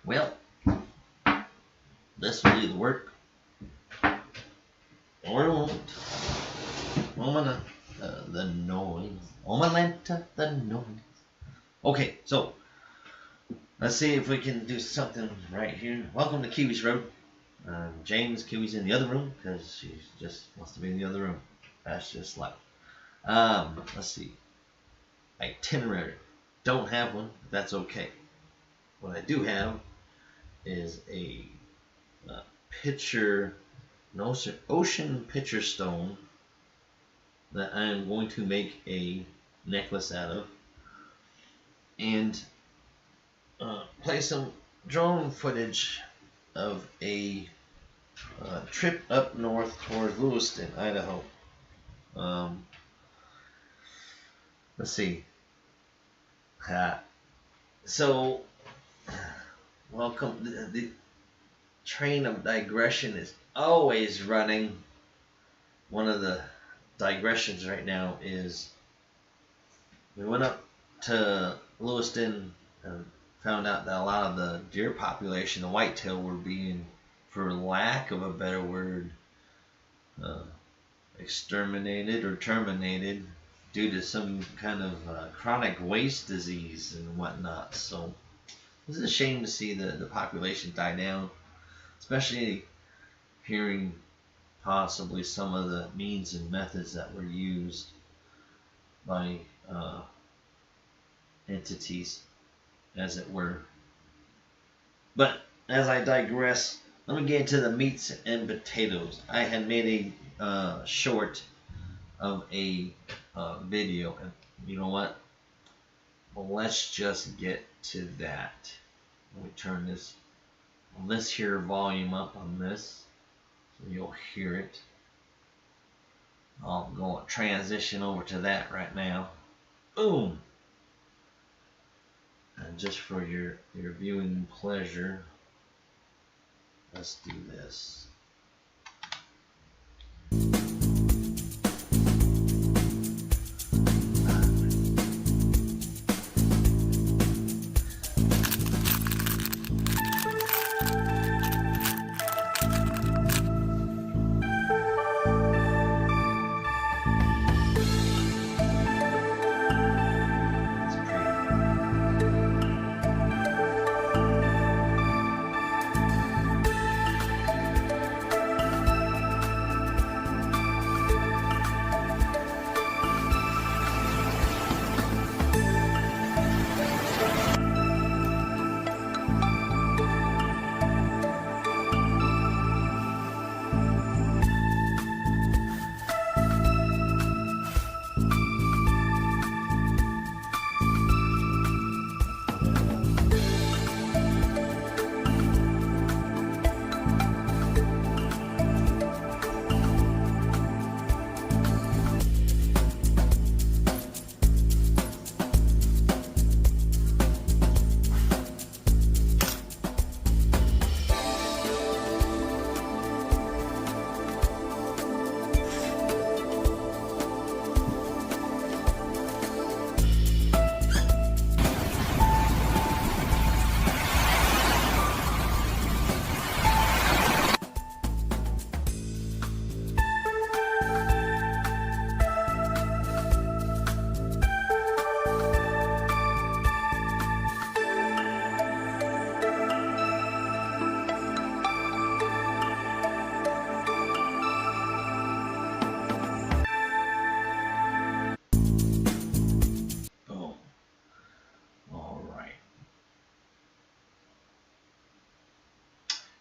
Well, this will do the work. Or it won't. The noise. Omalenta, the noise. Okay, so let's see if we can do something right here. Welcome to Kiwi's Road. James, Kiwi's in the other room because she just wants to be in the other room. That's just life. Let's see. Itinerary. Don't have one, but that's okay. What I do have is a ocean picture stone that I am going to make a necklace out of, and play some drone footage of a trip up north towards Lewiston, Idaho. Let's see. So, welcome. The train of digression is always running. One of the digressions right now is we went up to Lewiston and found out that a lot of the deer population, the whitetail, were being, for lack of a better word, exterminated or terminated due to some kind of chronic waste disease and whatnot. So it's a shame to see the population die down, especially hearing possibly some of the means and methods that were used by entities, as it were. But as I digress, let me get into the meats and potatoes. I had made a short of a video, and you know what? Well, let's just get to that. Let me turn this here volume up on this so you'll hear it. I'll go transition over to that right now. Boom! And just for your viewing pleasure, let's do this.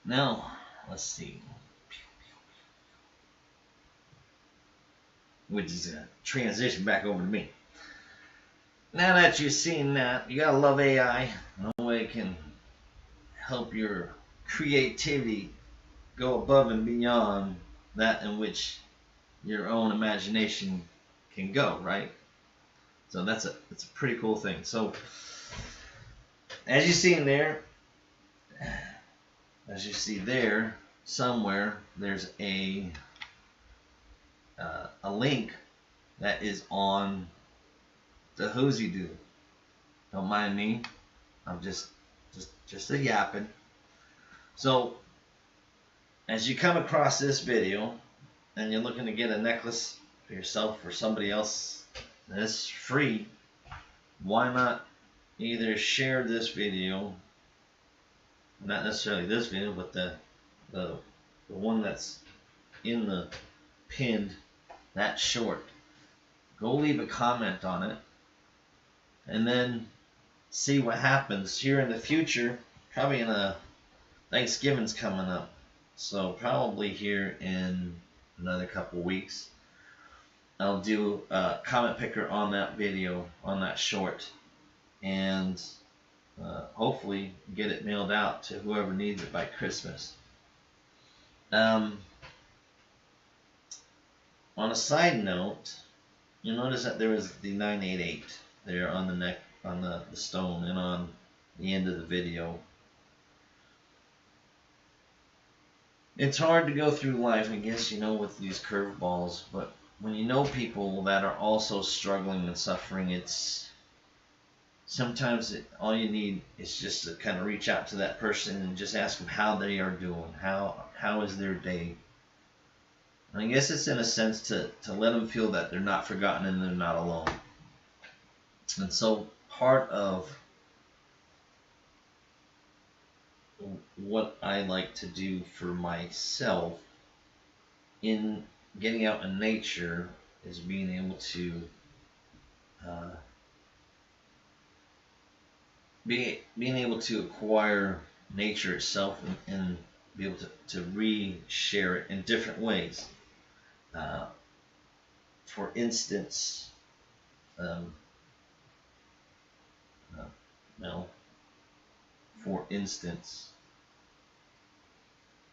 Now, let's see. Which is a transition back over to me. Now that you've seen that, you gotta love AI. No way it can help your creativity go above and beyond that in which your own imagination can go, right? So it's a pretty cool thing. So as you see in there, as you see there, somewhere there's a link that is on the Hoozy Doo. Don't mind me. I'm just a yapping. So as you come across this video and you're looking to get a necklace for yourself or somebody else that's free, why not either share this video, not necessarily this video, but the one that's in the pinned, that short. Go leave a comment on it and then see what happens here in the future. Probably in Thanksgiving's coming up, so probably here in another couple weeks I'll do a comment picker on that video, on that short, and hopefully get it mailed out to whoever needs it by Christmas. On a side note, you'll notice that there is the 988 there on the neck, on the stone, and on the end of the video. It's hard to go through life, I guess, with these curveballs, but when you know people that are also struggling and suffering, it's sometimes all you need is just to kind of reach out to that person and just ask them how they are doing, how is their day. And I guess it's in a sense to let them feel that they're not forgotten and they're not alone. And so part of what I like to do for myself in getting out in nature is being able to being able to acquire nature itself and be able to re-share it in different ways. For instance,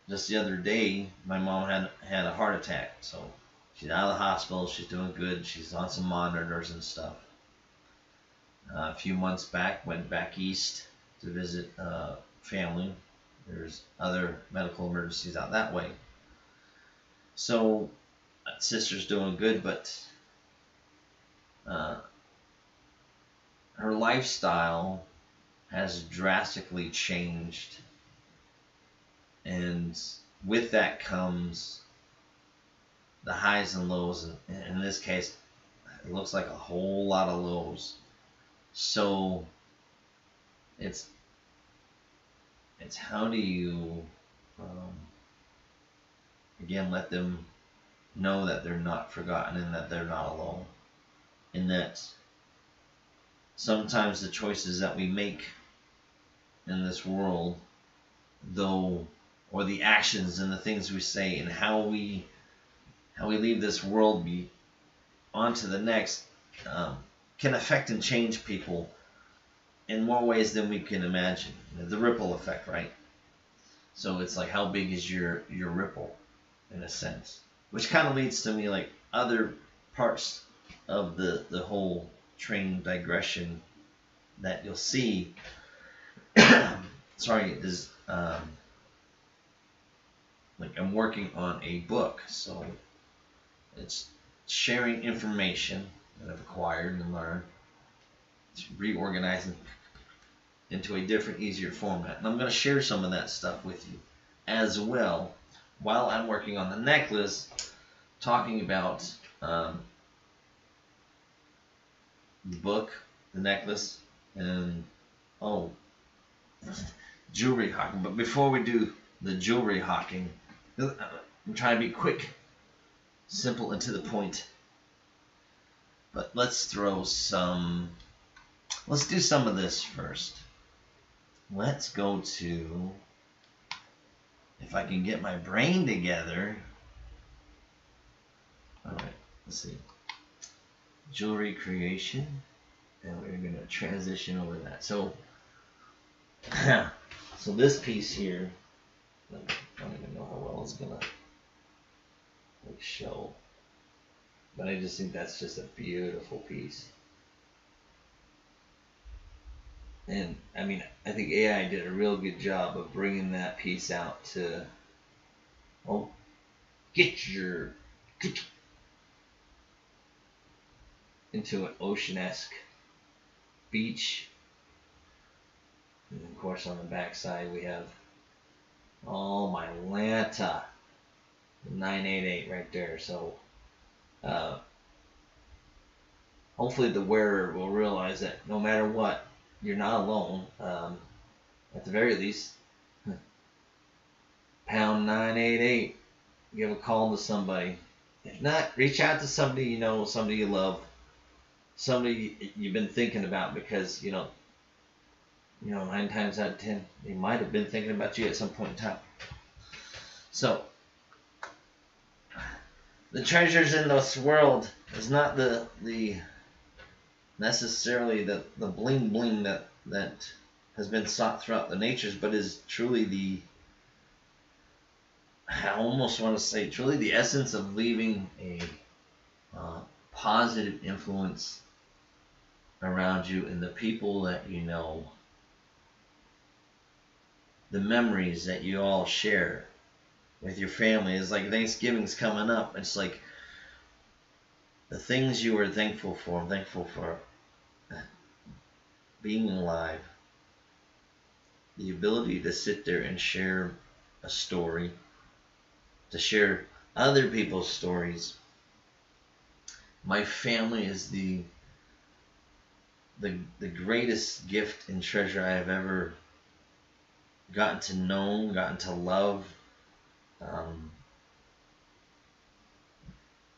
just the other day, my mom had a heart attack, so she's out of the hospital. She's doing good. She's on some monitors and stuff. A few months back, went back east to visit family. There's other medical emergencies out that way. So sister's doing good, but her lifestyle has drastically changed, and with that comes the highs and lows, and in this case it looks like a whole lot of lows. So it's how do you again let them know that they're not forgotten and that they're not alone, and that sometimes the choices that we make in this world, or the actions and the things we say and how we leave this world on to the next, can affect and change people in more ways than we can imagine. The ripple effect, right? So it's like, how big is your ripple, in a sense, which kind of leads to me like other parts of the whole train digression that you'll see. Sorry, is like I'm working on a book, so it's sharing information that I've acquired and learned, it's reorganizing into a different, easier format, and I'm going to share some of that stuff with you as well while I'm working on the necklace, talking about the book, the necklace, and jewelry hawking. But before we do the jewelry hawking, I'm trying to be quick, simple, and to the point. But let's do some of this first. Let's go to, if I can get my brain together. Alright, let's see. Jewelry creation. And we're going to transition over that. So this piece here, I don't even know how well it's going to show. But I just think that's just a beautiful piece. And I mean, I think AI did a real good job of bringing that piece out to, into an ocean-esque beach. And of course on the back side we have Oh my Lanta. 988 right there. So hopefully the wearer will realize that no matter what, you're not alone. At the very least, pound 988. Give a call to somebody. If not, reach out to somebody you know, somebody you love, somebody you've been thinking about, because 9 times out of 10 they might have been thinking about you at some point in time. So the treasures in this world is not the necessarily the bling bling that has been sought throughout the natures, but is truly I almost want to say truly the essence of leaving a positive influence around you and the people that you know, the memories that you all share with your family. Is like Thanksgiving's coming up. It's like the things you were thankful for. I'm thankful for being alive, the ability to sit there and share a story, to share other people's stories. My family is the greatest gift and treasure I have ever gotten to know, gotten to love.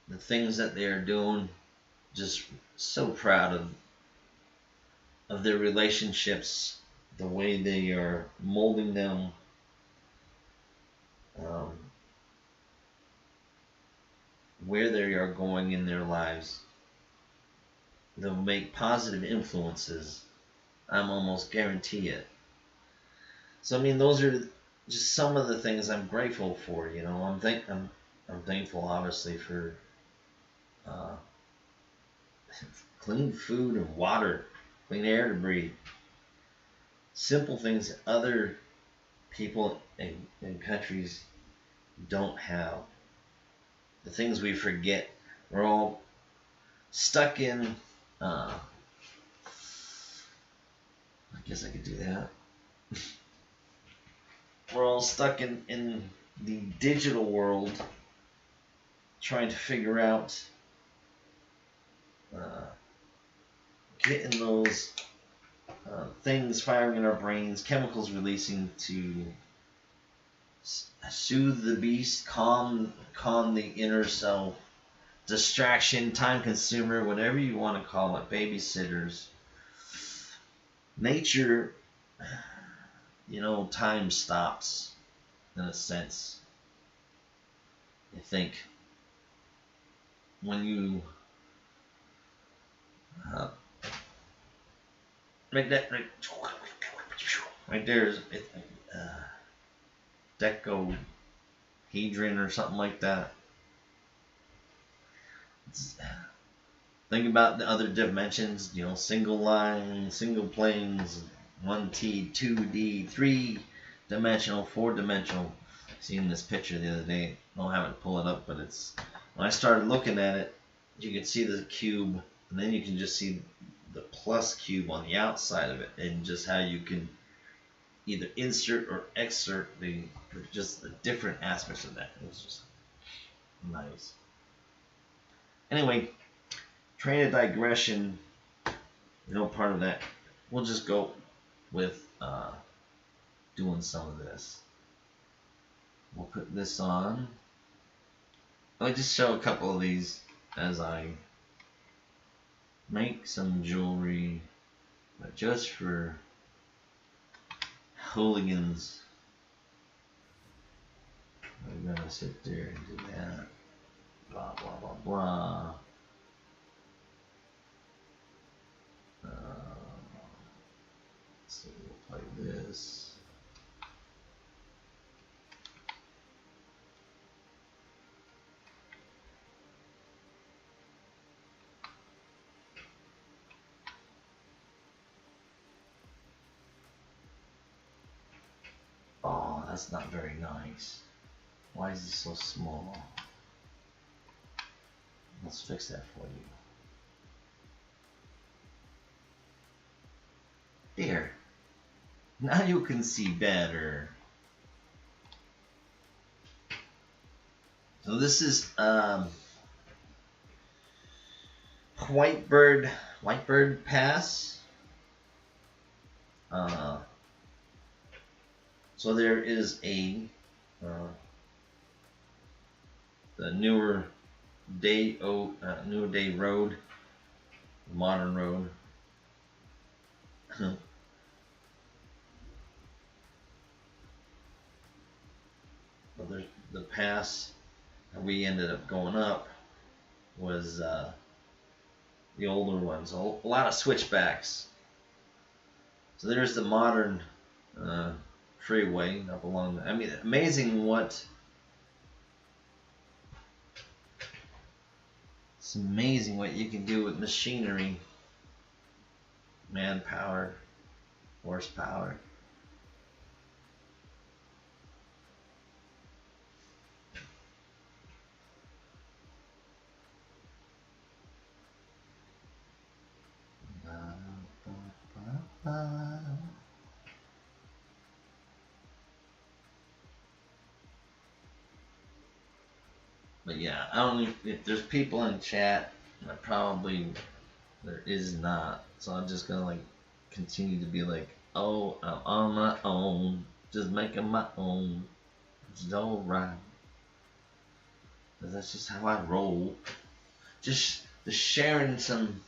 The things that they are doing, just so proud of their relationships, the way they are molding them, where they are going in their lives. They'll make positive influences. I'm almost guarantee it. So I mean, those are just some of the things I'm grateful for. I'm thankful, obviously, for clean food and water, clean air to breathe. Simple things that other people in countries don't have. The things we forget. We're all stuck in. I guess I could do that. We're all stuck in the digital world, trying to figure out getting those things firing in our brains, chemicals releasing to soothe the beast, calm the inner self, distraction, time consumer, whatever you want to call it, babysitters. Nature, time stops in a sense. I think when you right there's decahedron or something like that. Think about the other dimensions, single line, single planes, 1T, 2D, 3-dimensional, 4-dimensional. Seen this picture the other day. I don't have it pull it up, but it's when I started looking at it, you can see the cube, and then you can just see the plus cube on the outside of it, and just how you can either insert or exert just the different aspects of that. It was just nice. Anyway, train of digression, part of that. We'll just go with doing some of this. We'll put this on. I'll just show a couple of these as I make some jewelry, but just for hooligans. I'm gonna sit there and do that. Blah blah blah blah. So we'll play this. Oh, that's not very nice. Why is it so small? Let's fix that for you. There. Now you can see better. So this is Whitebird Pass. So there is a the newer day road, modern road. But the pass that we ended up going up was the older ones, a lot of switchbacks. So there's the modern freeway up along I mean, amazing it's amazing what you can do with machinery, manpower, horsepower. But yeah, I don't know if there's people in chat. There is not. So I'm just gonna like continue to be like, oh, I'm on my own, just making my own. It's alright. That's just how I roll. Just sharing some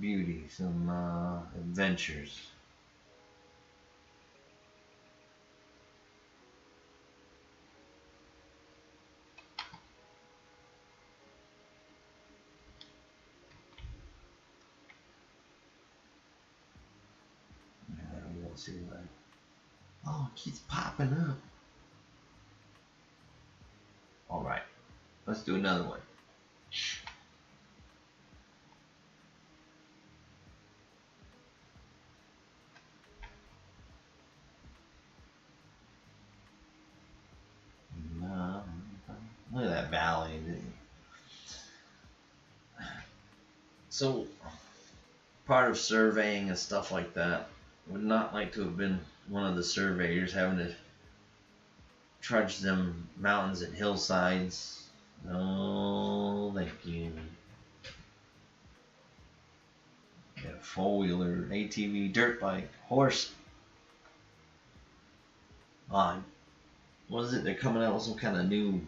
beauty, some adventures. See that. Oh, it keeps popping up. Alright, let's do another one. Look at that valley. So, part of surveying and stuff like that, would not like to have been one of the surveyors having to trudge them mountains and hillsides. No, thank you. Yeah, four-wheeler, ATV, dirt bike, horse. What is it? They're coming out with some kind of new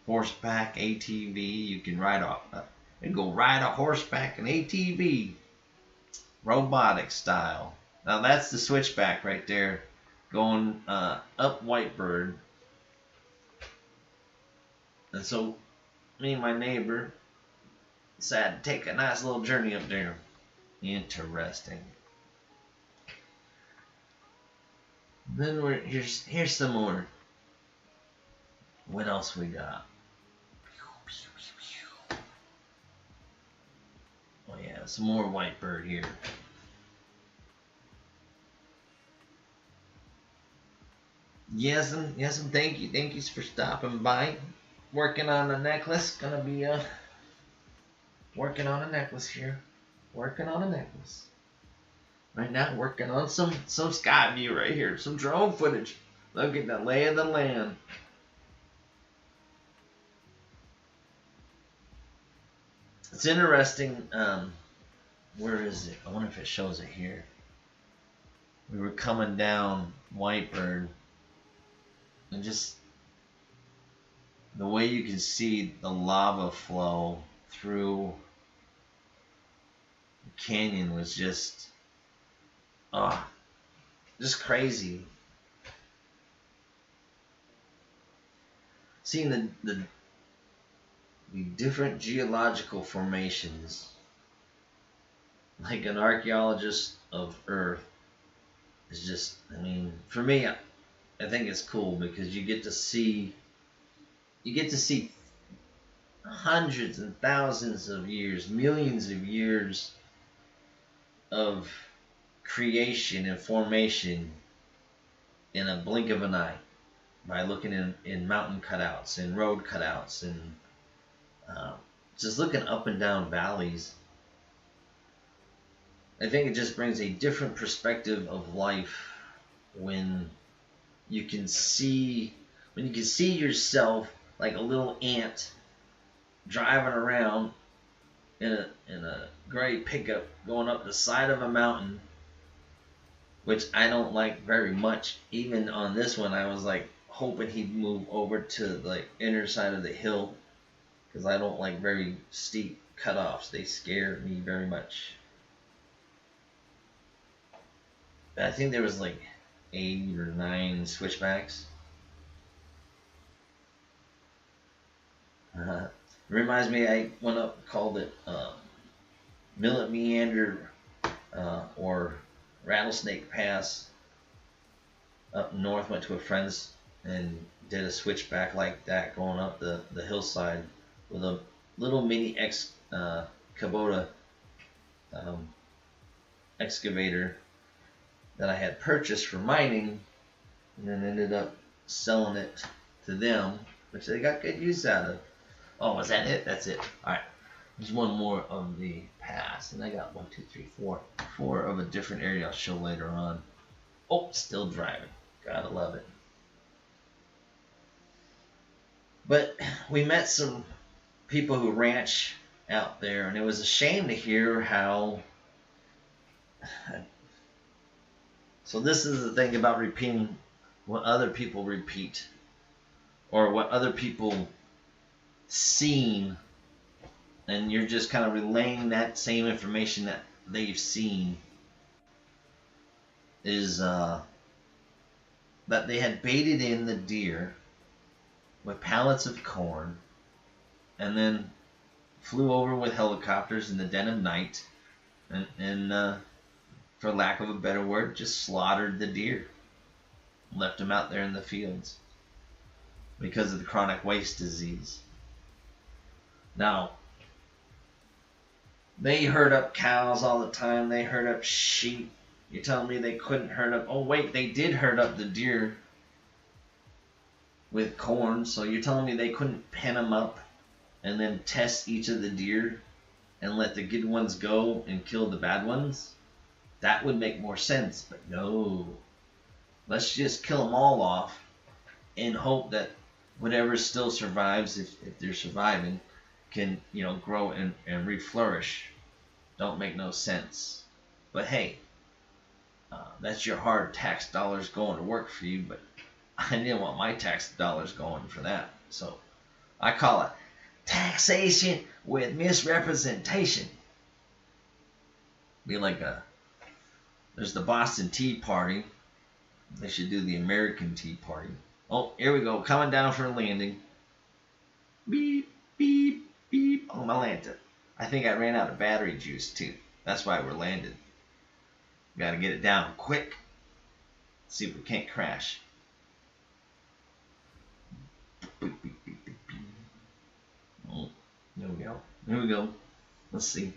horseback ATV. You can ride and go ride a horseback and ATV, robotic style. Now that's the switchback right there, going up Whitebird. And so me and my neighbor decided to take a nice little journey up there. Interesting. Then here's some more. What else we got? Oh yeah, some more Whitebird here. Yes, and thank you for stopping by. Working on a necklace. Gonna be working on a necklace here. Working on a necklace. Right now, working on some sky view right here. Some drone footage. Look at the lay of the land. It's interesting. Where is it? I wonder if it shows it here. We were coming down Whitebird, and just the way you can see the lava flow through the canyon was just crazy. Seeing the different geological formations, like an archaeologist of Earth, is just, I mean, for me, I think it's cool because you get to see hundreds and thousands of years, millions of years of creation and formation in a blink of an eye by looking in mountain cutouts and road cutouts and just looking up and down valleys. I think it just brings a different perspective of life when you can see when you can see yourself like a little ant driving around in a gray pickup going up the side of a mountain, which I don't like very much. Even on this one, I was like hoping he'd move over to the inner side of the hill, because I don't like very steep cutoffs. They scare me very much. I think there was like 8 or 9 switchbacks. Reminds me, I went up, called it Millet Meander or Rattlesnake Pass up north. Went to a friend's and did a switchback like that going up the hillside with a little mini Kubota excavator that I had purchased for mining, and then ended up selling it to them, which they got good use out of. Oh, was that it? That's it. Alright. There's one more of the pass, and I got 1, 2, 3, 4. 4 of a different area I'll show later on. Oh, still driving. Gotta love it. But we met some people who ranch out there, and it was a shame to hear how... So this is the thing about repeating what other people repeat, or what other people seen, and you're just kind of relaying that same information that they've seen, is that they had baited in the deer with pallets of corn, and then flew over with helicopters in the dead of night, and for lack of a better word, just slaughtered the deer, left them out there in the fields because of the chronic waste disease. Now, they herd up cows all the time. They herd up sheep. You're telling me they couldn't herd up... Oh, wait, they did herd up the deer with corn. So you're telling me they couldn't pen them up and then test each of the deer and let the good ones go and kill the bad ones? That would make more sense, but no. Let's just kill them all off and hope that whatever still survives, if they're surviving, can, grow and re-flourish. Don't make no sense. But hey, that's your hard tax dollars going to work for you, but I didn't want my tax dollars going for that. So I call it taxation with misrepresentation. Be like there's the Boston Tea Party. They should do the American Tea Party. Oh, here we go. Coming down for a landing. Beep, beep, beep. Oh, my lantern. I think I ran out of battery juice, too. That's why we're landed. Gotta get it down quick. See if we can't crash. Beep, beep, beep, beep, beep. Oh, there we go. Here we go. Let's see.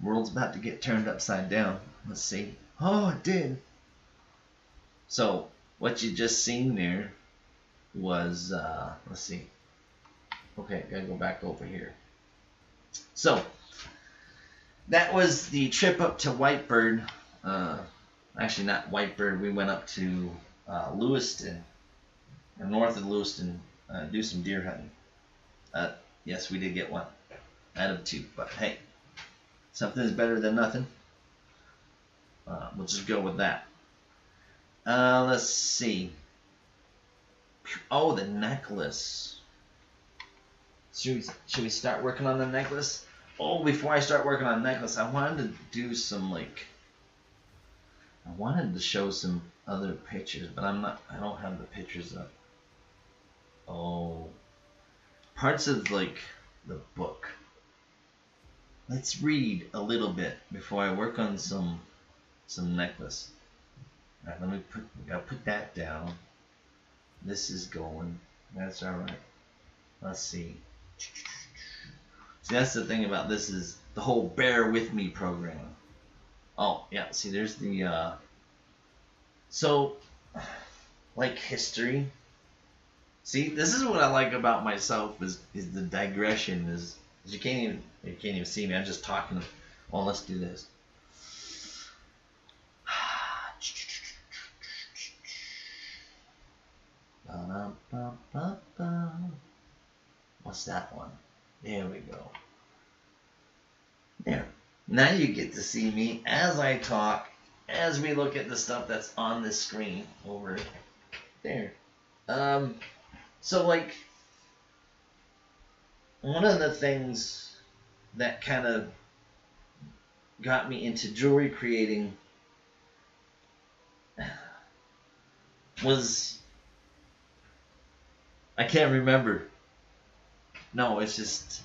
World's about to get turned upside down. Let's see. Oh, it did. So, what you just seen there was, let's see. Okay, gotta go back over here. So, that was the trip up to Whitebird. Actually, not Whitebird. We went up to Lewiston, or north of Lewiston, do some deer hunting. Yes, we did get one out of 2, but hey, something's better than nothing. We'll just go with that. Let's see. Oh, the necklace. Should we start working on the necklace? Oh, before I start working on the necklace, I wanted to do some, I wanted to show some other pictures, but I don't have the pictures up. Oh. Parts of, the book. Let's read a little bit before I work on some necklace. Alright, we gotta put that down. This is going. That's alright. Let's see. See, that's the thing about this, is the whole bear with me program. Oh, yeah, see, there's the, so, history. See, this is what I like about myself, is the digression, is you can't even see me, I'm just talking. Well, let's do this. What's that one? There we go. There. Now you get to see me as I talk, as we look at the stuff that's on the screen over there. So like, one of the things that kind of got me into jewelry creating was, I can't remember. No, it's just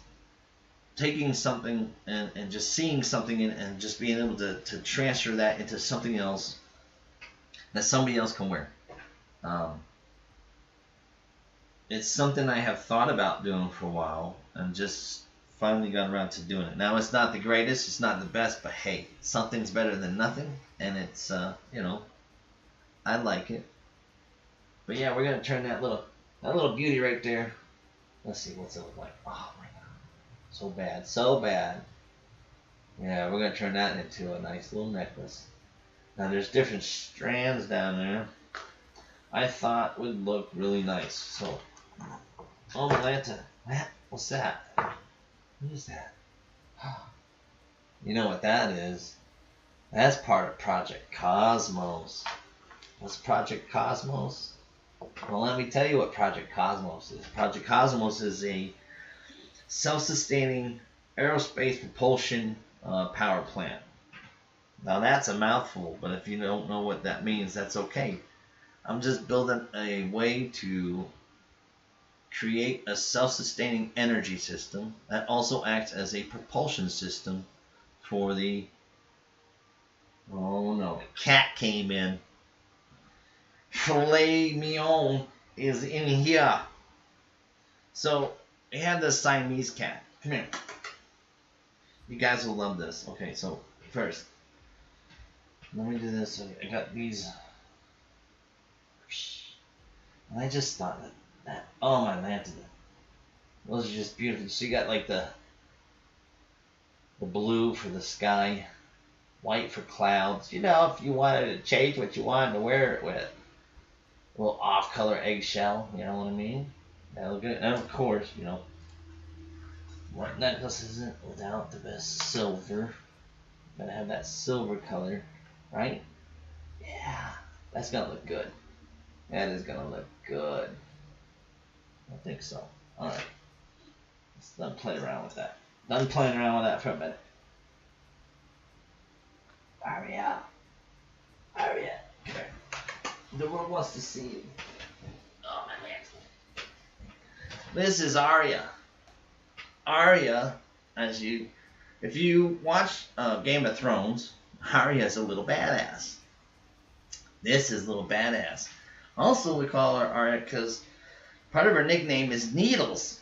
taking something and just seeing something and just being able to transfer that into something else that somebody else can wear. It's something I have thought about doing for a while and just finally got around to doing it. Now, it's not the greatest, it's not the best, but hey, something's better than nothing, and it's, you know, I like it. But yeah, we're going to turn that little beauty right there. Let's see, what's it look like? Oh my god. So bad. So bad. Yeah, we're going to turn that into a nice little necklace. Now, there's different strands down there. I thought would look really nice. So, oh, Atlanta. What's that? What is that? You know what that is? That's part of Project Cosmos. What's Project Cosmos? Well, let me tell you what Project Cosmos is. Project Cosmos is a self-sustaining aerospace propulsion power plant. Now that's a mouthful, but if you don't know what that means, that's okay. I'm just building a way to create a self-sustaining energy system that also acts as a propulsion system for the... Oh no, the cat came in. Filet mignon is in here. So, we have this Siamese cat. Come here. You guys will love this. Okay, so first, let me do this. I got these. And I just thought that oh my man, those are just beautiful. So you got like the blue for the sky, white for clouds. You know, if you wanted to change what you wanted to wear it with. A little off-color eggshell, you know what I mean? That'll look good. And of course, you know, what necklace isn't without the best silver? Gotta have that silver color, right? Yeah, that's gonna look good. That is gonna look good. I think so. Alright. Let's done play around with that. Done playing around with that for a minute. Aria. Aria. Come here. The world wants to see you. Oh my man. This is Arya. Arya, if you watch Game of Thrones, Arya's a little badass. This is little badass. Also, we call her Arya because part of her nickname is Needles.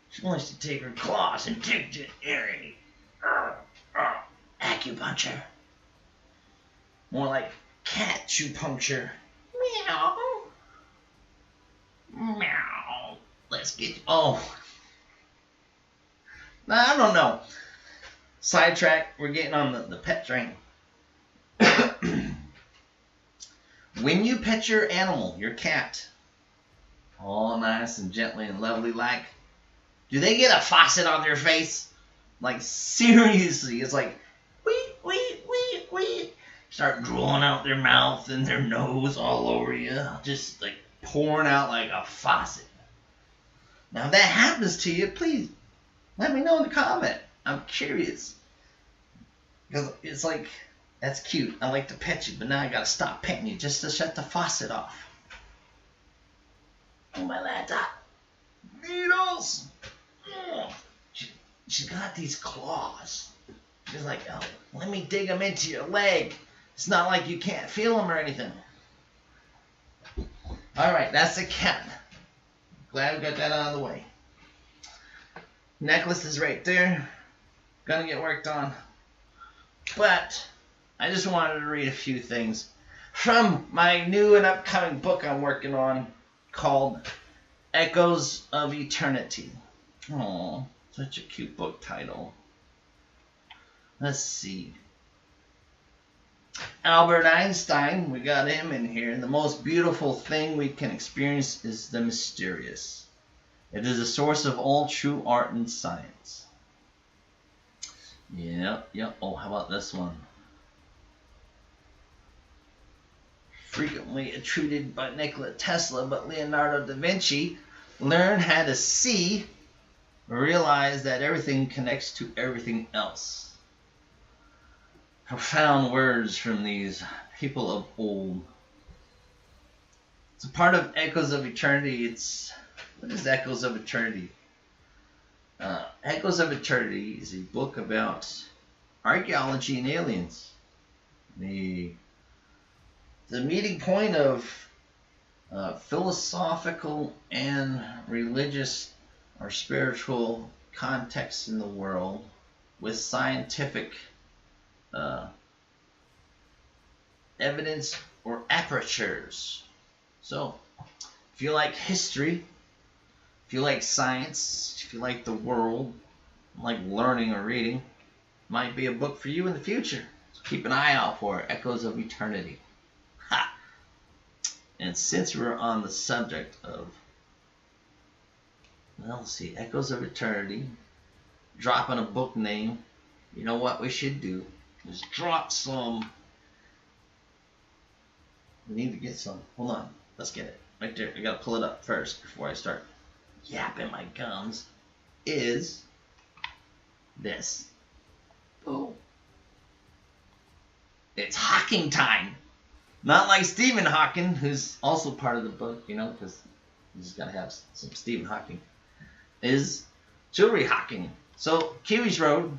She wants to take her claws and dig the area. Acupuncture. More like cat shoe puncture. Meow. Meow. Let's get... Oh. Now, I don't know. Sidetrack. We're getting on the pet train. When you pet your animal, your cat, all nice and gently and lovely like, do they get a faucet on their face? Like, seriously. It's like, wee, wee, wee, wee. Start drooling out their mouth and their nose all over you. Just like pouring out like a faucet. Now if that happens to you, please let me know in the comment. I'm curious. Because it's like, that's cute. I like to pet you, but now I gotta stop petting you just to shut the faucet off. Oh my laptop. Needles! Oh. She's got these claws. She's like, oh, let me dig them into your leg. It's not like you can't feel them or anything. Alright, that's the cat. Glad we got that out of the way. Necklace is right there. Gonna get worked on. But I just wanted to read a few things from my new and upcoming book I'm working on called Echoes of Eternity. Oh, such a cute book title. Let's see. Albert Einstein, we got him in here. The most beautiful thing we can experience is the mysterious. It is the source of all true art and science. Yep. Oh, how about this one? Frequently attributed by Nikola Tesla, but Leonardo da Vinci learned how to see, realize that everything connects to everything else. Profound words from these people of old. It's a part of Echoes of Eternity. What is Echoes of Eternity? Echoes of Eternity is a book about archaeology and aliens. The meeting point of philosophical and religious or spiritual contexts in the world with scientific evidence or apertures. So, if you like history, if you like science, if you like the world, like learning or reading, might be a book for you in the future. So keep an eye out for it. Echoes of Eternity. Ha! And since we're on the subject of, well, let's see, Echoes of Eternity, dropping a book name, you know what we should do? Is drop some. We need to get some. Hold on. Let's get it. Right there. I gotta pull it up first before I start yapping my gums. Is this. Boom. It's Hawking time. Not like Stephen Hawking, who's also part of the book, you know, because you just gotta have some Stephen Hawking. Is jewelry hawking. So, Kiwis Road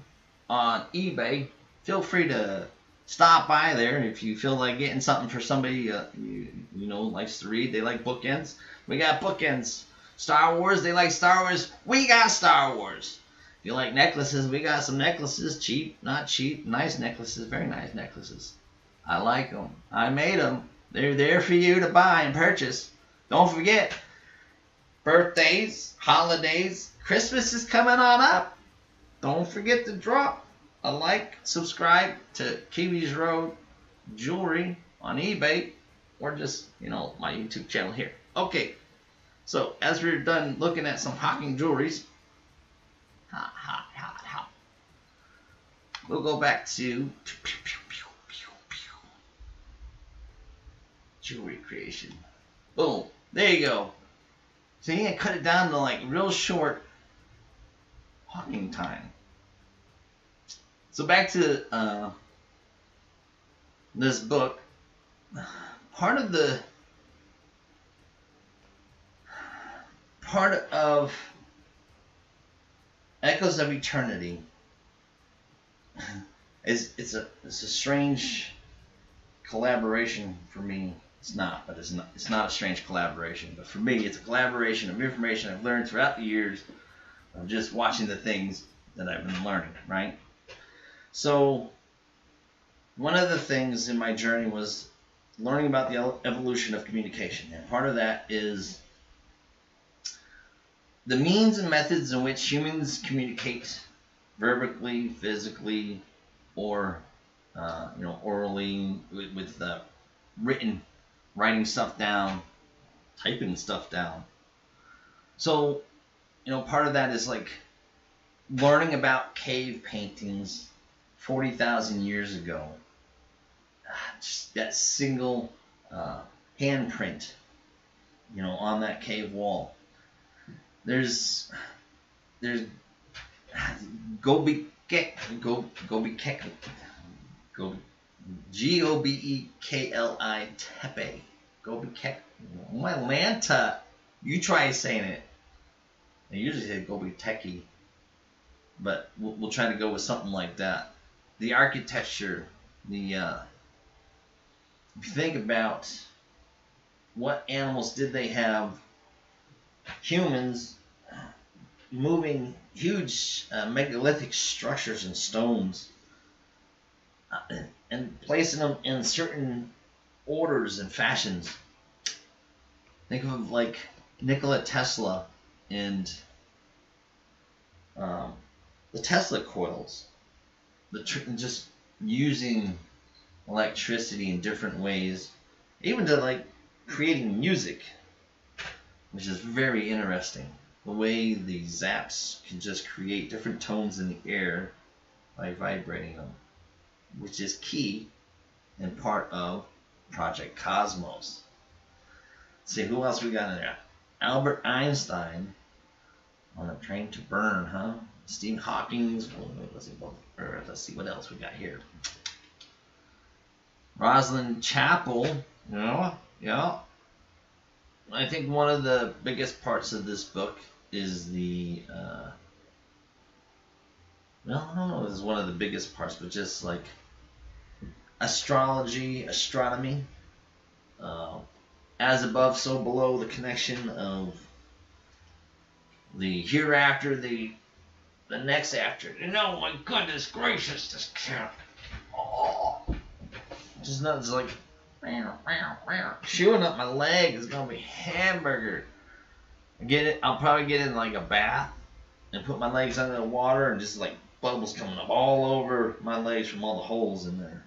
on eBay. Feel free to stop by there if you feel like getting something for somebody you know likes to read. They like bookends. We got bookends. Star Wars. They like Star Wars. We got Star Wars. If you like necklaces, we got some necklaces. Cheap, not cheap. Nice necklaces. Very nice necklaces. I like them. I made them. They're there for you to buy and purchase. Don't forget, birthdays, holidays, Christmas is coming on up. Don't forget to drop a like, subscribe to Kiwis Road Jewelry on eBay, or just, you know, my YouTube channel here. Okay, so as we're done looking at some hawking jewelries, we'll go back to jewelry creation. Boom, there you go. So you can cut it down to like real short hawking time. So back to this book. Part of Echoes of Eternity is it's a strange collaboration for me. It's not a strange collaboration, but for me it's a collaboration of information I've learned throughout the years of just watching the things that I've been learning, right? So one of the things in my journey was learning about the evolution of communication, and part of that is the means and methods in which humans communicate verbally, physically, or orally with writing stuff down, typing stuff down. So, part of that is like learning about cave paintings 40,000 years ago. Just that single handprint, on that cave wall. There's Gobekli Tepe. Gobekli. My Lanta. You try saying it. I usually say Gobekli, but we'll try to go with something like that. The architecture, if you think about what animals did they have, humans moving huge megalithic structures and stones and placing them in certain orders and fashions. Think of like Nikola Tesla and the Tesla coils. Just using electricity in different ways, even to like creating music, which is very interesting. The way the zaps can just create different tones in the air by vibrating them, which is key and part of Project Cosmos. Let's see, who else we got in there? Albert Einstein on a train to burn, huh? Stephen Hawking's. Let's see what else we got here. Rosalind Chapel. Yeah. I think one of the biggest parts of this book is the. Well, I don't know if it's one of the biggest parts, but just like astrology, astronomy. As above, so below, the connection of the hereafter, the next after. No, my goodness gracious, this cat. Oh, just not just like chewing up my leg. It's gonna be hamburger. I'll probably get in like a bath and put my legs under the water and just like bubbles coming up all over my legs from all the holes in there.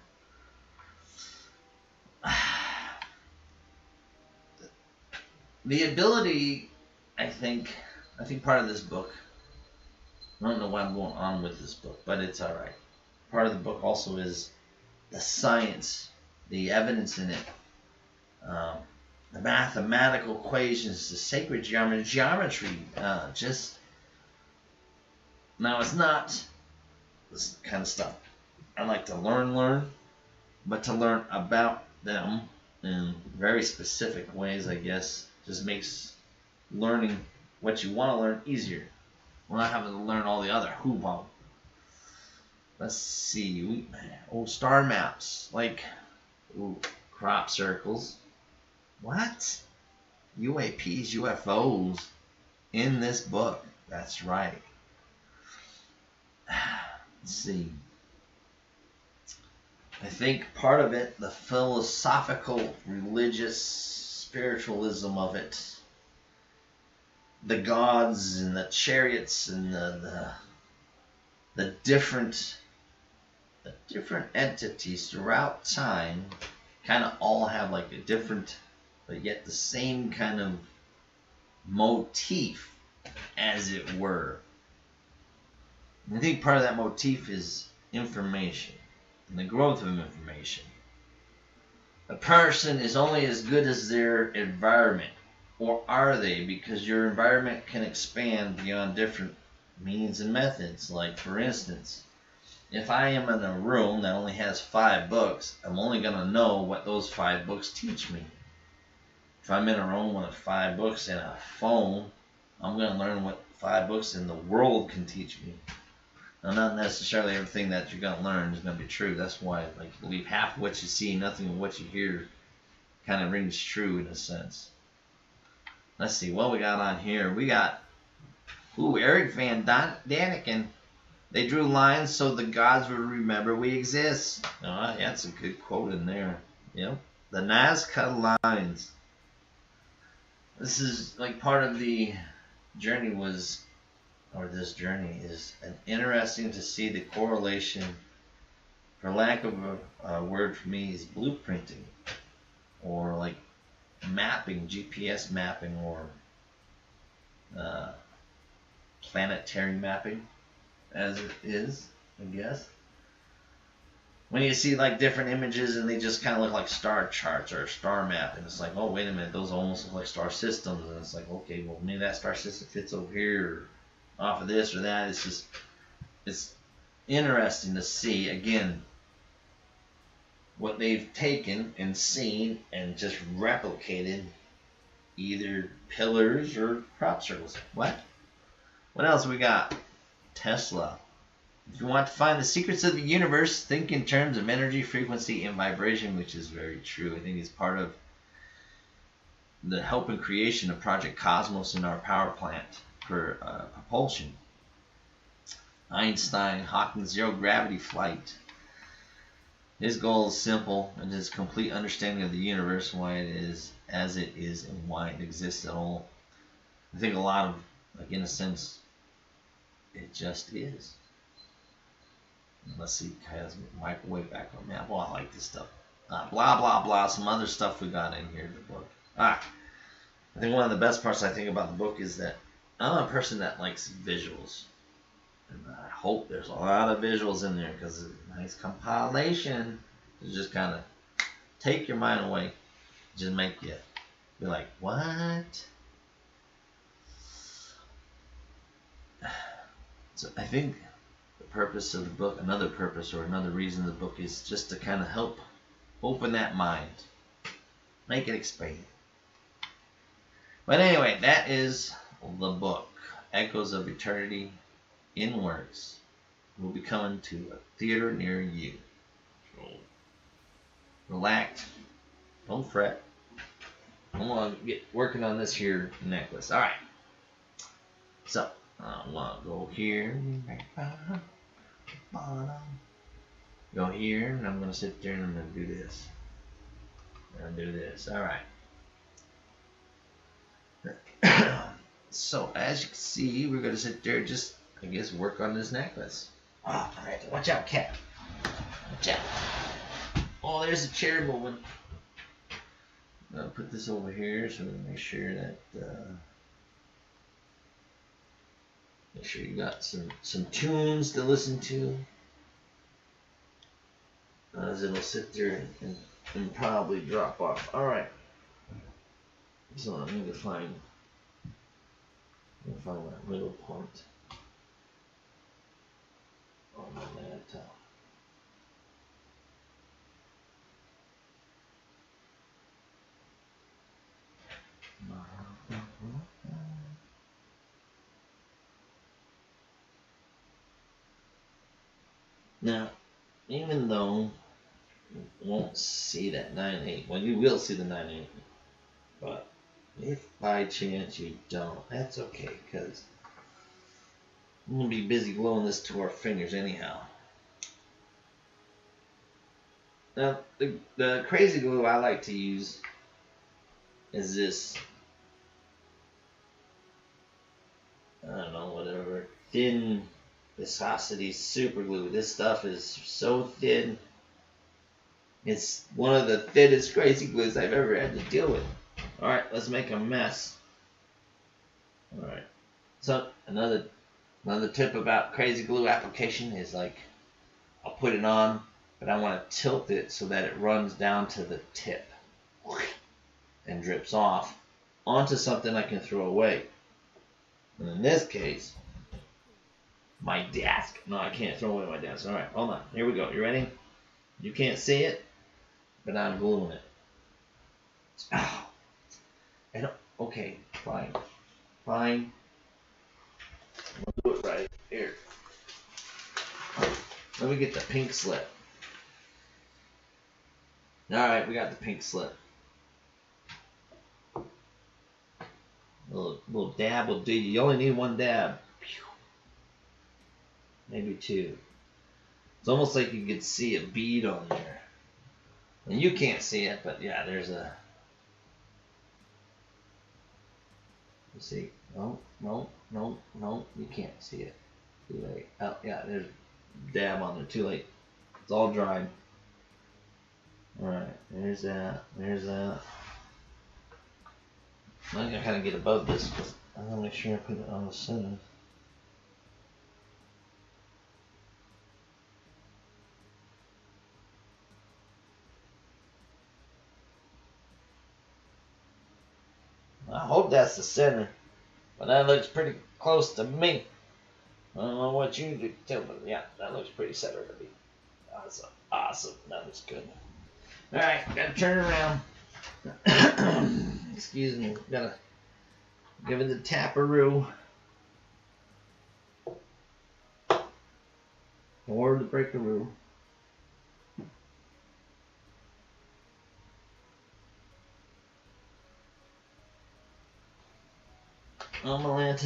The ability, I think part of this book, I don't know why I'm going on with this book, but it's alright. Part of the book also is the science, the evidence in it, the mathematical equations, the sacred geometry. Now it's not this kind of stuff I like to learn, but to learn about them in very specific ways, I guess, just makes learning what you want to learn easier. We're not having to learn all the other hoopla. Let's see. Star maps. Like, crop circles. What? UAPs, UFOs in this book. That's right. Let's see. I think part of it, the philosophical, religious, spiritualism of it, the gods and the chariots and the different entities throughout time kind of all have like a different but yet the same kind of motif, as it were. And I think part of that motif is information and the growth of information. A person is only as good as their environment. Or are they? Because your environment can expand beyond different means and methods. Like, for instance, if I am in a room that only has 5 books, I'm only going to know what those 5 books teach me. If I'm in a room with 5 books and a phone, I'm going to learn what 5 books in the world can teach me. Now, not necessarily everything that you're going to learn is going to be true. That's why, like, I believe half of what you see, nothing of what you hear kind of rings true in a sense. Let's see what we got on here. We got, Eric Van Daniken. They drew lines so the gods would remember we exist. Oh, that's a good quote in there. Yep. The Nazca lines. This is like part of the journey was, or this journey is interesting to see the correlation, for lack of a word for me, is blueprinting. Or like mapping, GPS mapping, or planetary mapping, as it is, I guess. When you see like different images and they just kind of look like star charts or a star map, and it's like, oh, wait a minute, those almost look like star systems, and it's like, okay, well, maybe that star system fits over here, or off of this or that. It's just, it's interesting to see, again, what they've taken and seen and just replicated, either pillars or crop circles. What else we got? Tesla. If you want to find the secrets of the universe, think in terms of energy, frequency, and vibration, which is very true. I think it's part of the help and creation of Project Cosmos in our power plant for propulsion. Einstein, Hawking's zero gravity flight. His goal is simple, and his complete understanding of the universe, why it is as it is, and why it exists at all. I think a lot of, like, in a sense, it just is. Let's see, has microwave background map. Oh, I like this stuff. Blah blah blah. Some other stuff we got in here in the book. I think one of the best parts I think about the book is that I'm a person that likes visuals, and I hope there's a lot of visuals in there because it's a nice compilation to just kind of take your mind away, just make you be like, what? So I think the purpose of the book, another purpose or another reason of the book is just to kind of help open that mind, make it expand. But anyway, that is the book. Echoes of Eternity in Works will be coming to a theater near you. So relax, don't fret. I'm gonna get working on this here necklace. All right. So I want to go here, go here, and I'm gonna sit there and I'm gonna do this. I'm gonna do this. All right. So as you can see, we're gonna sit there, just I guess work on this necklace. Oh, all right. Watch out, cat. Watch out. Oh, there's a chair moving. I'll put this over here so we can make sure that make sure you got some tunes to listen to, as it'll sit there and probably drop off. All right. So I need to find that middle point on that. Now, even though you won't see that 9/8, well, you will see the 9/8, but if by chance you don't, that's okay, because I'm going to be busy gluing this to our fingers anyhow. Now, the crazy glue I like to use is this, I don't know, whatever, thin viscosity super glue. This stuff is so thin. It's one of the thinnest crazy glues I've ever had to deal with. Alright, let's make a mess. Alright. So another tip about crazy glue application is, like, I'll put it on, but I want to tilt it so that it runs down to the tip and drips off onto something I can throw away. And in this case, my desk. No, I can't throw away my desk. Alright, hold on. Here we go. You ready? You can't see it, but I'm gluing it. Oh. Okay, fine. Fine. We'll do it right. Here. Let me get the pink slip. Alright, we got the pink slip. A little dab will do you. You only need one dab. Maybe two. It's almost like you could see a bead on there. And you can't see it, but yeah, there's a... You see? No, you can't see it. Too late. Oh, yeah, there's a dab on there. Too late. It's all dried. Alright, there's that. There's that. I'm gonna kind of get above this because I want to make sure I put it on the center. I hope that's the center, but that looks pretty close to me. I don't know what you do too, but yeah, that looks pretty center to me. Awesome, awesome, that looks good. All right, gotta turn around. Excuse me, gotta give it the taparoo. Or the breakaroo. Omelette.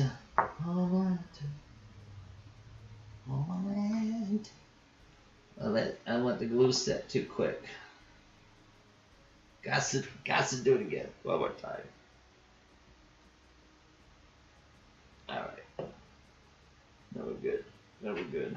I let the glue set too quick. Got to do it again. One more time. Alright. That was good.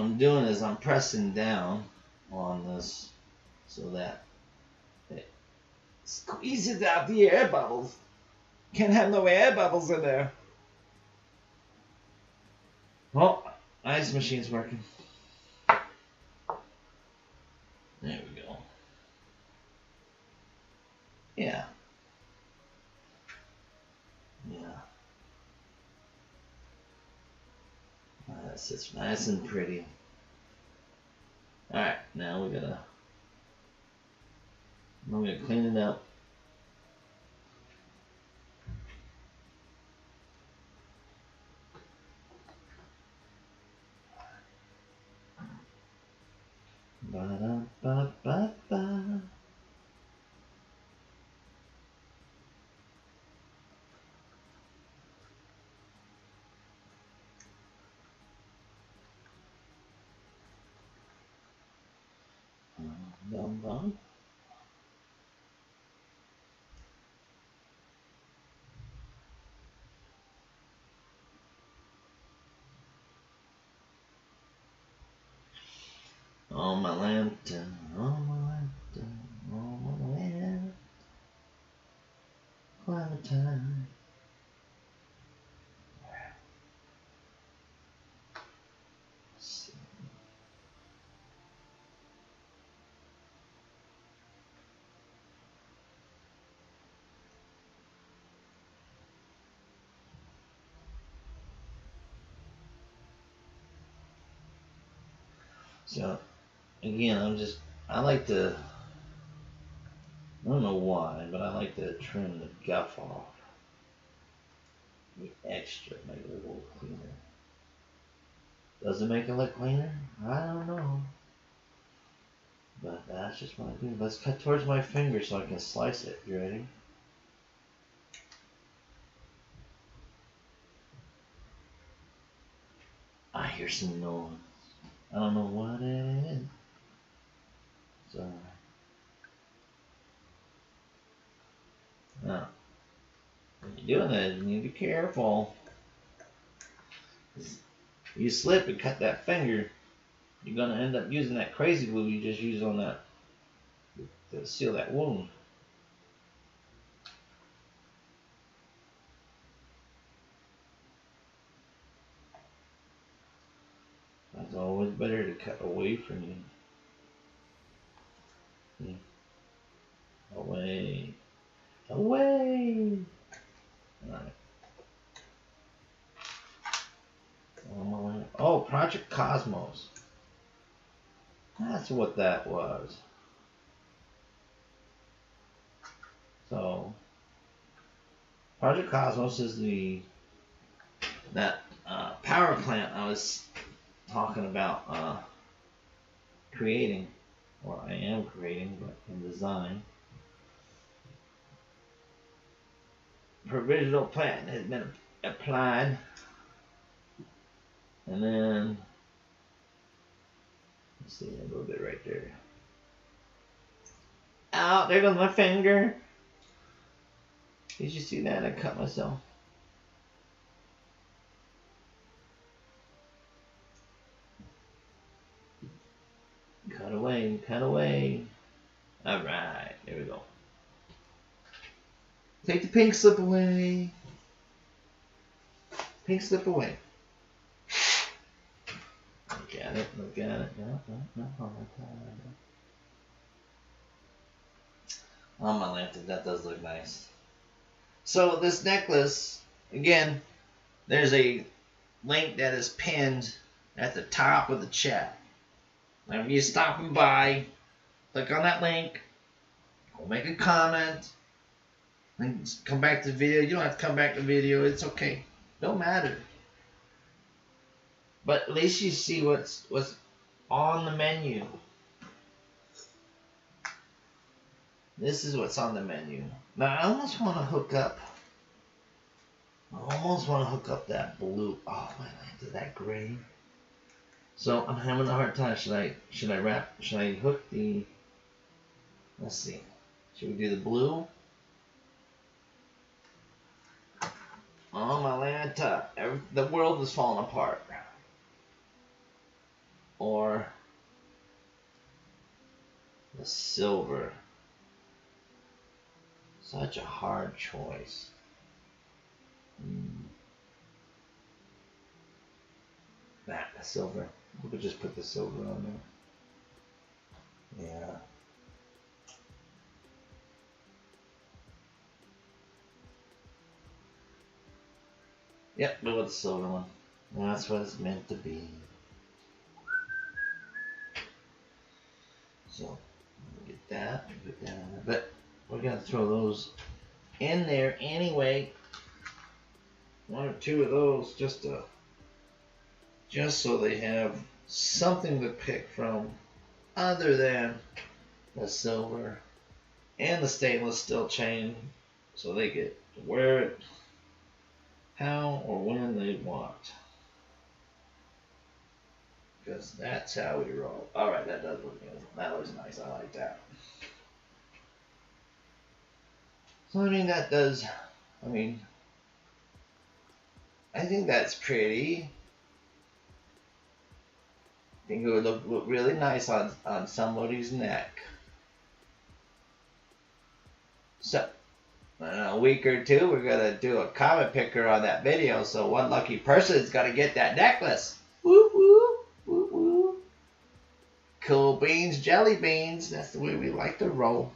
I'm doing is I'm pressing down on this so that it squeezes out the air bubbles. Can't have no air bubbles in there. Oh, ice machine's working. There we go. Yeah. Yeah. That sits nice and pretty. Alright, now I'm gonna clean it up. Ba-da-ba-ba-ba. Bum-bum. On my lantern, on my lantern, on my lantern, Clementine. So, again, I like to, I don't know why, but I like to trim the guff off. The extra, make it a little cleaner. Does it make it look cleaner? I don't know. But that's just what I do. Let's cut towards my finger so I can slice it. You ready? I hear some noise. I don't know what it is. So, now, when you're doing that, you need to be careful. You slip and cut that finger, you're gonna end up using that crazy glue you just used on that to seal that wound. It's always better to cut away from you. See? Away. Away! Alright. Oh, Project Cosmos. That's what that was. So, Project Cosmos is that power plant I was talking about creating, or I am creating, but in design. Provisional plant has been applied, and then let's see a little bit right there. Out there goes my finger. Did you see that? I cut myself. Cut away, cut away. Alright, there we go. Take the pink slip away. Pink slip away. Look at it, look at it. No. On my lantern, that does look nice. So this necklace, again, there's a link that is pinned at the top of the chat. Now if you're stopping by, click on that link, go make a comment, and come back to the video. You don't have to come back to the video, it's okay. Don't matter. But at least you see what's on the menu. This is what's on the menu. Now I almost want to hook up. That blue. Oh my God, that gray. So I'm having a hard time. Should I hook the? Let's see. Should we do the blue? Oh my Lanta! The world is falling apart. or the silver. Such a hard choice. Nah, the silver. We could just put the silver on there. Yeah. Yep, go with the silver one. That's what it's meant to be. So, get that, put that on there. But we're gonna throw those in there anyway. One or two of those just so they have something to pick from other than the silver and the stainless steel chain, so they get to wear it how or when they want. Because that's how we roll. Alright, that does look good. That looks nice. I like that. So I mean that does, I think that's pretty. I think it would look really nice on somebody's neck. So, in a week or two, we're going to do a comment picker on that video, so one lucky person is going to get that necklace. Woo woo, woo woo. Cool beans, jelly beans. That's the way we like to roll.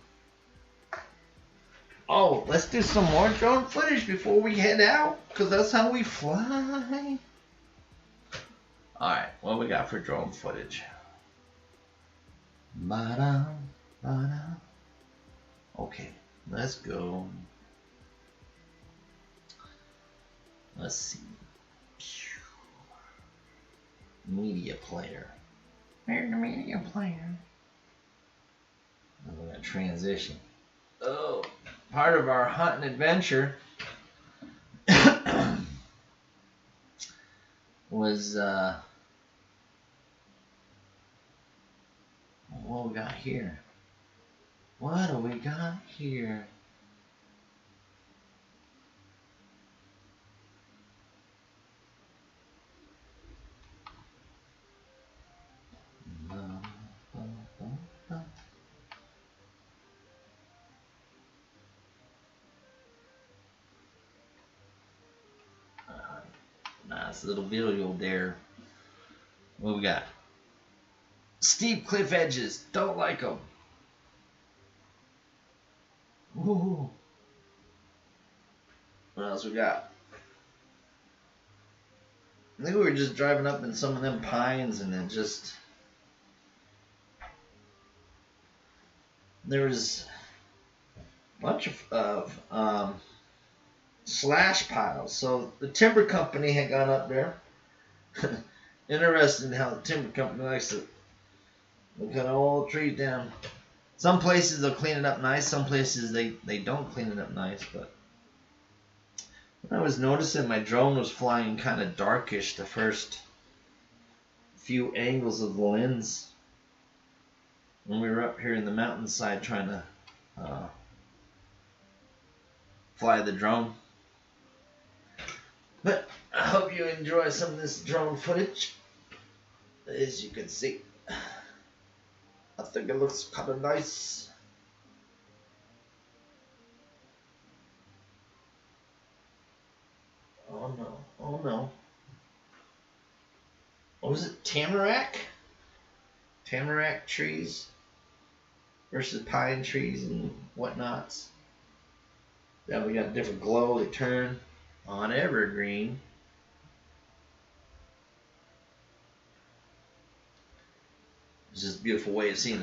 Oh, let's do some more drone footage before we head out, because that's how we fly. Alright, what we got for drone footage? Ba-da, ba-da. Okay, let's go. Let's see. Media player. Where's the media player? And we're going to transition. Oh, part of our hunt and adventure was what we got here? What do we got here? Nice little video there. What we got? Steep cliff edges. Don't like them. Ooh. What else we got? I think we were just driving up in some of them pines, and it just... there was a bunch of slash piles. So the timber company had gone up there. Interesting how the timber company likes to cut all the trees down. Some places they'll clean it up nice, some places they don't clean it up nice. But when I was noticing my drone was flying kind of darkish the first few angles of the lens when we were up here in the mountainside trying to fly the drone. But I hope you enjoy some of this drone footage. As you can see, I think it looks kind of nice. Oh no, oh no. What was it? Tamarack? Tamarack trees versus pine trees and whatnots. Yeah, we got a different glow. They turn on evergreen. It's just a beautiful way of seeing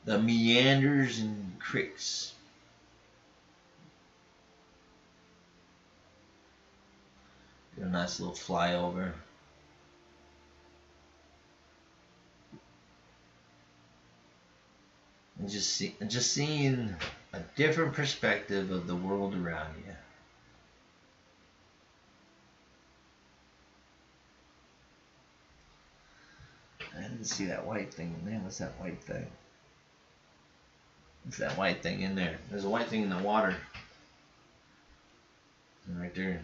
the meanders and creeks. Get a nice little flyover. And just seeing a different perspective of the world around you. I didn't see that white thing in there. What's that white thing? What's that white thing in there? There's a white thing in the water. Right there.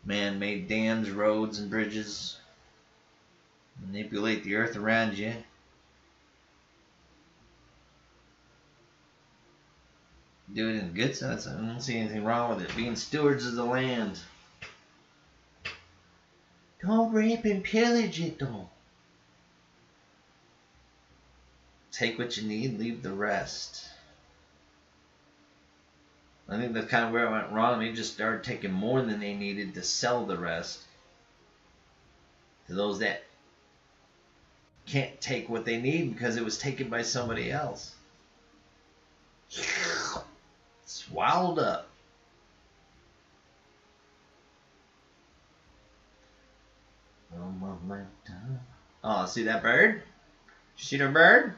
Man-made dams, roads, and bridges manipulate the earth around you. Do it in a good sense. I don't see anything wrong with it. Being stewards of the land. Don't rape and pillage it, though. Take what you need, leave the rest. I think that's kind of where it went wrong. They just started taking more than they needed to sell the rest to those that can't take what they need because it was taken by somebody else. Swallowed up. Oh, see that bird? Did you see the bird?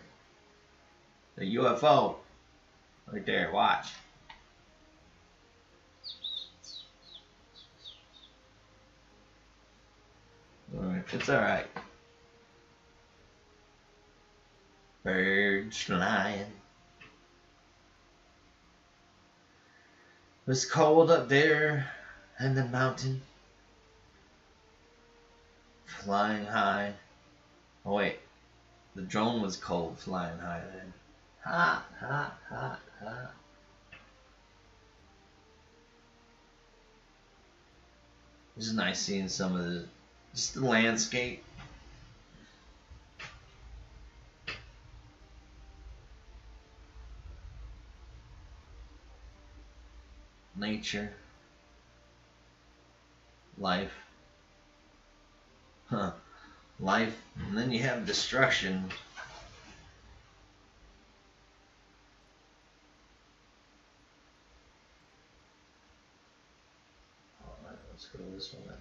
The UFO. Right there, watch. Alright, it's alright. Birds flying. It was cold up there in the mountain. Flying high. Oh wait, the drone was cold flying high then. Hot, hot, hot, hot. This is nice seeing some of the, just the landscape. Nature. Life. Life. And then you have destruction. Alright, let's go to this one then.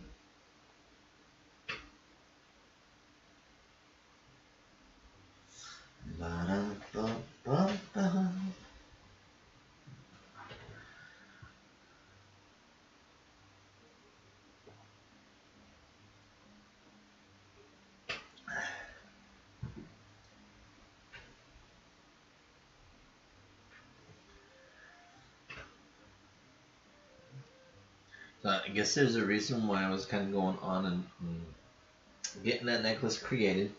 So I guess there's a reason why I was kind of going on and getting that necklace created.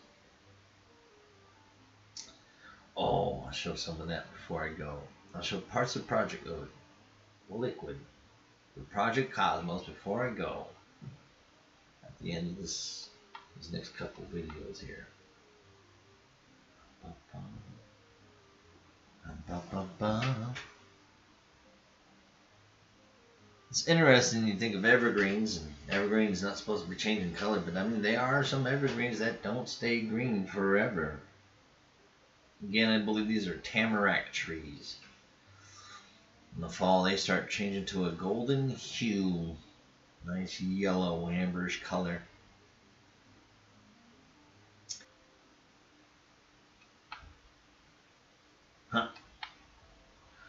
Oh, I'll show some of that before I go. I'll show parts of Project Liquid, the Project Cosmos before I go. At the end of these next couple videos here. It's interesting you think of evergreens, and evergreens not supposed to be changing color, but I mean there are some evergreens that don't stay green forever. Again, I believe these are tamarack trees. In the fall they start changing to a golden hue. Nice yellow, amberish color. Huh.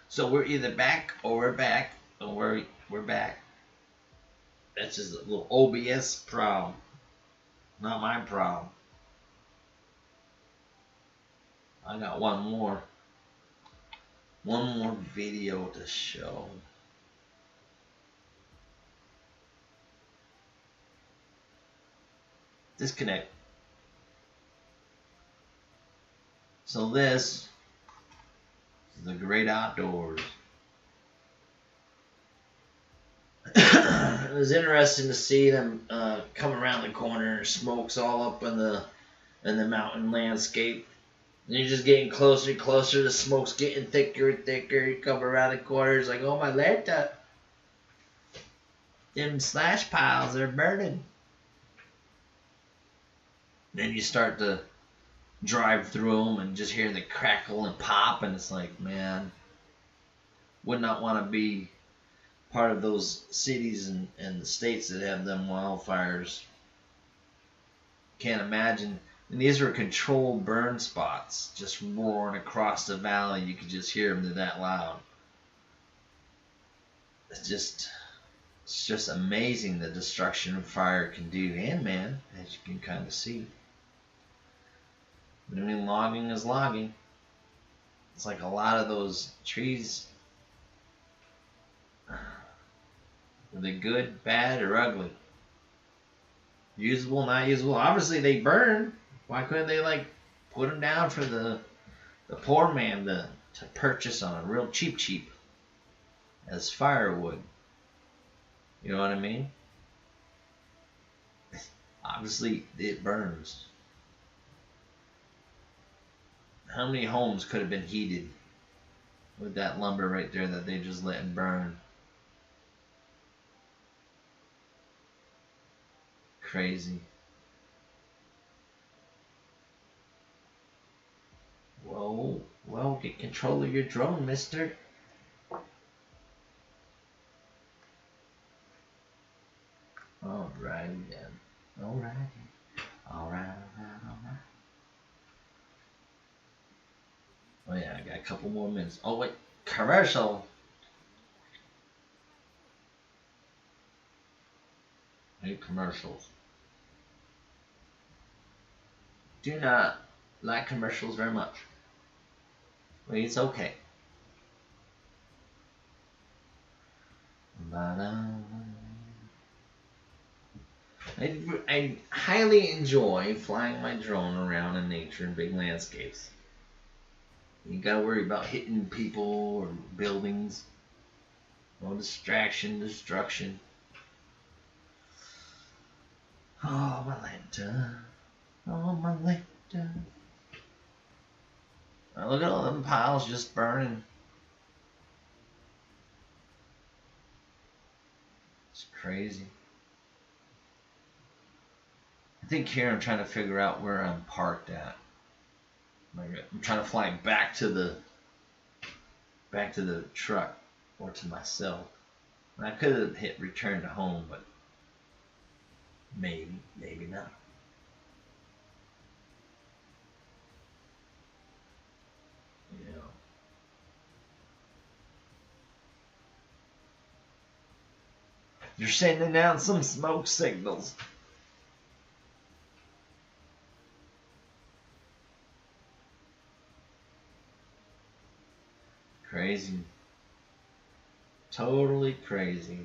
So we're either back or we're back or we're back. That's just a little OBS problem. Not my problem. I got one more video to show. Disconnect. So this is the great outdoors. It was interesting to see them come around the corner. Smoke's all up in the mountain landscape. And you're just getting closer and closer. The smoke's getting thicker and thicker. You come around the corner. It's like, oh my Lanta. Them slash piles are burning. Then you start to drive through them and just hear the crackle and pop. And it's like, man, would not want to be part of those cities and the states that have them wildfires. Can't imagine. And these were controlled burn spots, just roaring across the valley. You could just hear them. They're that loud. It's just amazing the destruction fire can do, and man, as you can kind of see. But I mean, logging is logging. It's like a lot of those trees. Are they good, bad, or ugly? Usable, not usable? Obviously they burn. Why couldn't they like put them down for the poor man to purchase on a real cheap as firewood? You know what I mean? Obviously it burns. How many homes could have been heated with that lumber right there that they just let burn? Crazy. Whoa, well, get control of your drone, mister. Alrighty then. Alright. Oh yeah, I got a couple more minutes. Oh wait, commercial. Hey, commercials. Do not like commercials very much. Well, it's okay. I highly enjoy flying my drone around in nature and big landscapes. You gotta worry about hitting people or buildings. No distraction, destruction. Oh, my lantern. Oh, my lantern. Now look at all them piles just burning. It's crazy. I think here I'm trying to figure out where I'm parked at. I'm trying to fly back to the truck or to myself. I could have hit return to home, but maybe not. You know. You're sending out some smoke signals. Crazy. Totally crazy.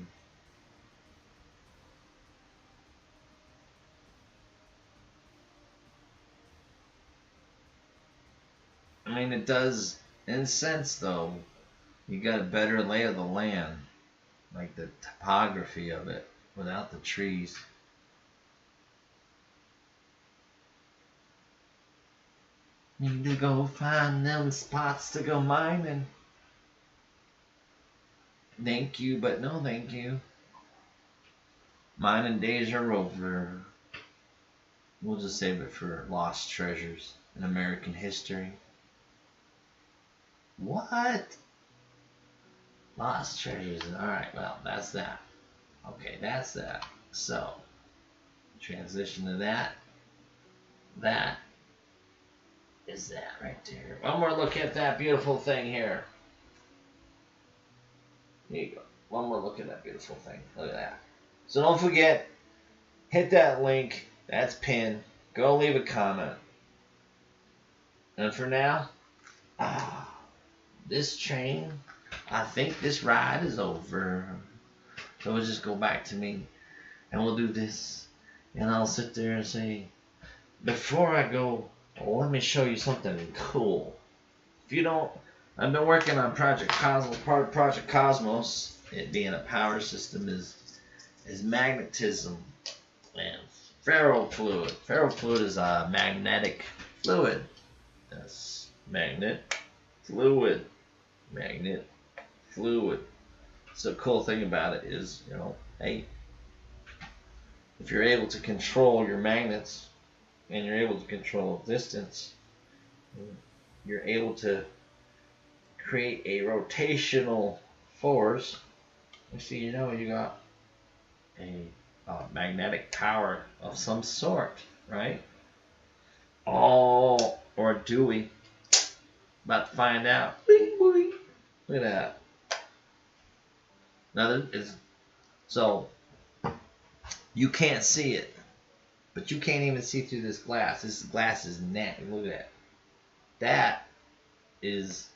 I mean, it does, in a sense, though. You got a better lay of the land. Like the topography of it without the trees. Need to go find them spots to go mining. Thank you, but no thank you. Mining days are over. We'll just save it for lost treasures in American history. What? Lost treasures. Alright, well, that's that. Okay, that's that. So, transition to that. That is that right there. One more look at that beautiful thing here. Here you go. One more look at that beautiful thing. Look at that. So don't forget, hit that link. That's pinned. Go leave a comment. And for now, this train, I think this ride is over. So we'll just go back to me. And we'll do this. And I'll sit there and say, before I go, let me show you something cool. If you don't, I've been working on Project Cosmos. Part of Project Cosmos, it being a power system, is magnetism and ferrofluid. Ferrofluid is a magnetic fluid. That's magnet fluid. Magnet fluid. So the cool thing about it is, you know, hey, if you're able to control your magnets and you're able to control distance, you're able to create a rotational force. You see, you know, you got a magnetic power of some sort, right? Oh, or do we? About to find out. Look at that. Now, so you can't see it, but you can't even see through this glass. This glass is net. Look at that. That is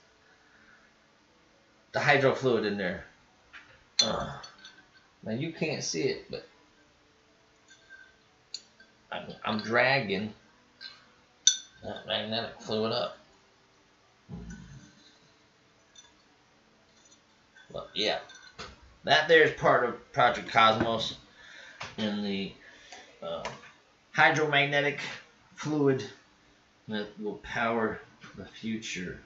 the hydro fluid in there. Now you can't see it, but I'm dragging that magnetic fluid up. But yeah, that there is part of Project Cosmos, and the hydromagnetic fluid that will power the future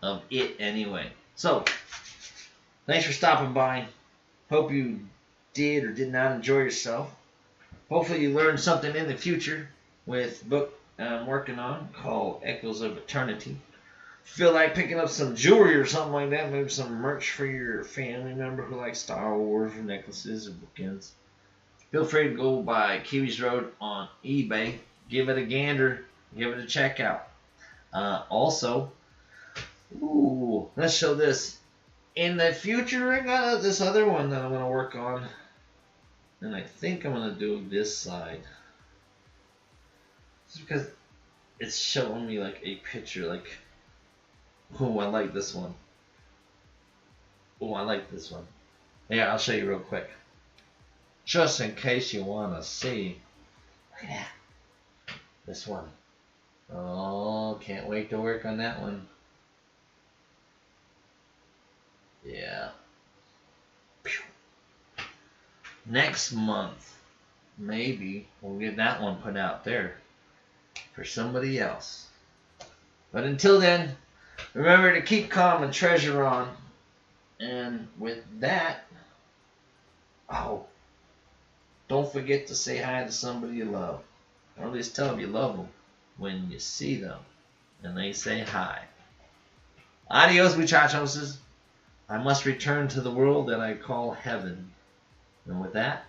of it anyway. So, thanks for stopping by. Hope you did or did not enjoy yourself. Hopefully you learned something in the future with the book I'm working on called Echoes of Eternity. Feel like picking up some jewelry or something like that, maybe some merch for your family member who likes Star Wars or necklaces or bookends, feel free to go by Kiwis Road on eBay. Give it a gander. Give it a check out. Also, let's show this. In the future, I got this other one that I'm going to work on. And I think I'm going to do this side. Just because it's showing me like a picture. Like, oh, I like this one. Oh, I like this one. Yeah, I'll show you real quick. Just in case you want to see. Look at that. This one. Oh, can't wait to work on that one. Yeah. Next month, maybe we'll get that one put out there for somebody else. But until then, remember to keep calm and treasure on. And with that, don't forget to say hi to somebody you love. Or at least tell them you love them when you see them and they say hi. Adios, muchachos. I must return to the world that I call heaven. And with that,